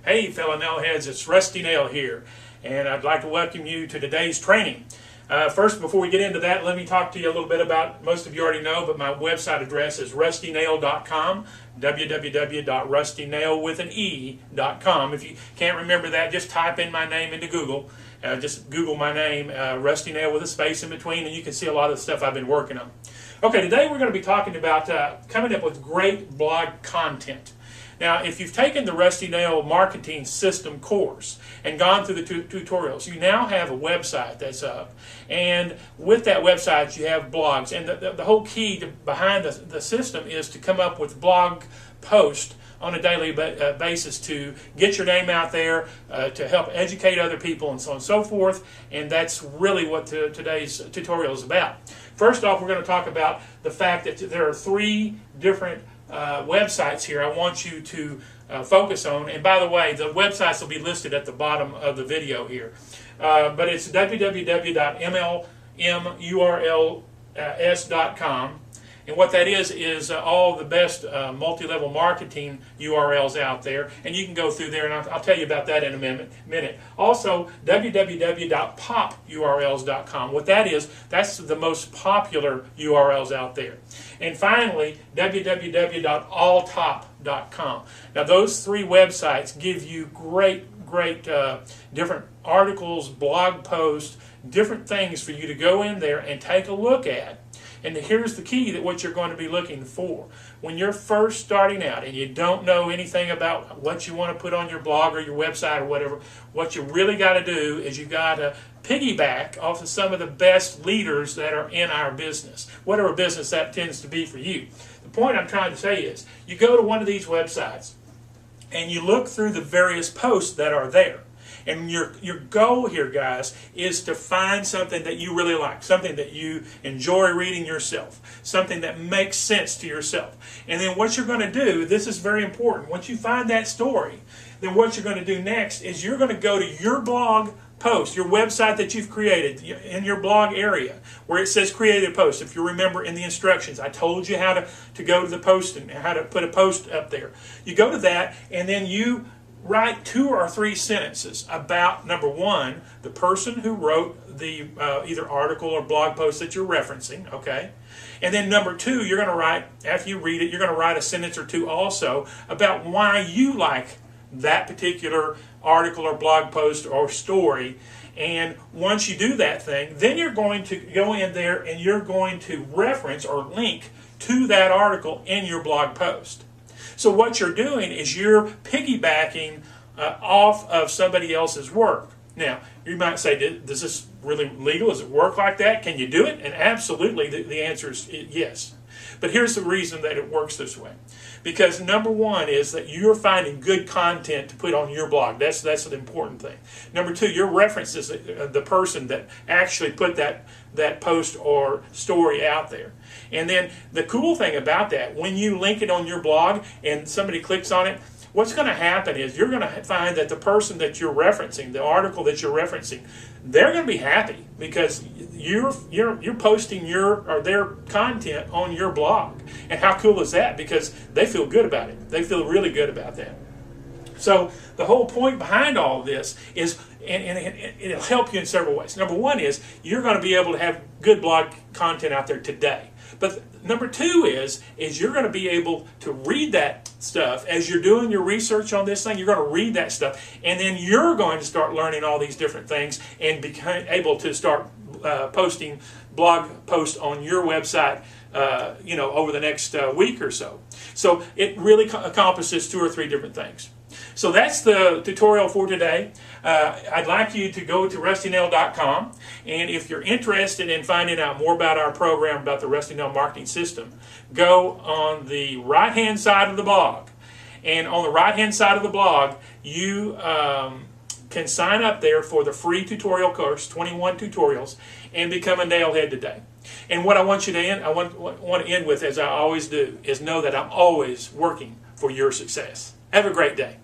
Hey fellow nailheads, it's Rusty Nail here, and I'd like to welcome you to today's training. First, before we get into that, let me talk to you a little bit about, most of you already know, but my website address is rustynail.com, www.rustynail.com. If you can't remember that, just type in my name into Google. Just Google my name, Rusty Nail with a space in between, and you can see a lot of the stuff I've been working on. Okay, today we're going to be talking about coming up with great blog content. Now, if you've taken the Rusty Nail Marketing System course and gone through the tutorials, you now have a website that's up. And with that website, you have blogs. And the whole key behind the system is to come up with blog posts on a daily basis to get your name out there, to help educate other people, and so on and so forth. And that's really what today's tutorial is about. First off, we're going to talk about the fact that there are three different websites here I want you to focus on. And by the way, the websites will be listed at the bottom of the video here. But it's www.mlmurls.com. And what that is all the best multi-level marketing URLs out there. And you can go through there, and I'll tell you about that in a minute. Also, www.popurls.com. What that is, that's the most popular URLs out there. And finally, www.alltop.com. Now, those three websites give you great different articles, blog posts, different things for you to go in there and take a look at. And here's the key that what you're going to be looking for. When you're first starting out and you don't know anything about what you want to put on your blog or your website or whatever, what you really got to do is you got to piggyback off of some of the best leaders that are in our business, whatever business that tends to be for you. The point I'm trying to say is you go to one of these websites and you look through the various posts that are there. And your goal here, guys, is to find something that you really like, something that you enjoy reading yourself, something that makes sense to yourself. And then what you're going to do, this is very important, once you find that story, then what you're going to do next is you're going to go to your blog post, your website that you've created in your blog area where it says create a post. If you remember in the instructions, I told you how to go to the post and how to put a post up there. You go to that and then you write 2 or 3 sentences about, number one, the person who wrote the either article or blog post that you're referencing, okay? And then number 2, you're going to write, after you read it, you're going to write a sentence or 2 also about why you like that particular article or blog post or story. And once you do that thing, then you're going to go in there and you're going to reference or link to that article in your blog post. So what you're doing is you're piggybacking off of somebody else's work. Now, you might say, does this really legal? Does it work like that? Can you do it? And absolutely, the answer is yes. But here's the reason that it works this way. Because number one is that you're finding good content to put on your blog. That's an important thing. Number 2, your reference is the person that actually put that post or story out there. And then the cool thing about that, when you link it on your blog and somebody clicks on it, what's going to happen is you're going to find that the person that you're referencing, the article that you're referencing, they're going to be happy because you're posting their content on your blog. And how cool is that? Because they feel good about it. They feel really good about that. So the whole point behind all of this is, and it'll help you in several ways. Number 1 is you're going to be able to have good blog content out there today. But number 2 is you're going to be able to read that stuff as you're doing your research on this thing. You're going to read that stuff, and then you're going to start learning all these different things and become able to start posting blog posts on your website over the next week or so. So it really accomplishes 2 or 3 different things. So that's the tutorial for today. I'd like you to go to rustynail.com, and if you're interested in finding out more about our program, about the Rusty Nail Marketing System, go on the right-hand side of the blog. And on the right-hand side of the blog, you can sign up there for the free tutorial course, 21 tutorials, and become a nailhead today. And what I want you to end, I want to end with, as I always do, is know that I'm always working for your success. Have a great day.